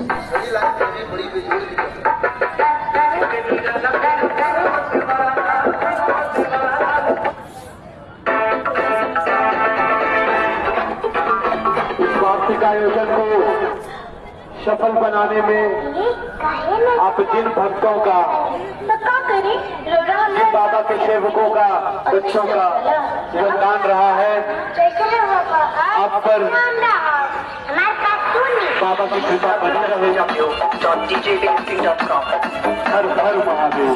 बड़ी लाइन करनी बड़ी बेजोड़ की वार्षिक आयोजन को सफल बनाने में आप जिन भक्तों का, जिन बाबा के सेवकों का, बच्चों का योगदान रहा है, आप पर बाबा की कृपा बनी रहे। www.djbasing.com हर हर महादेव।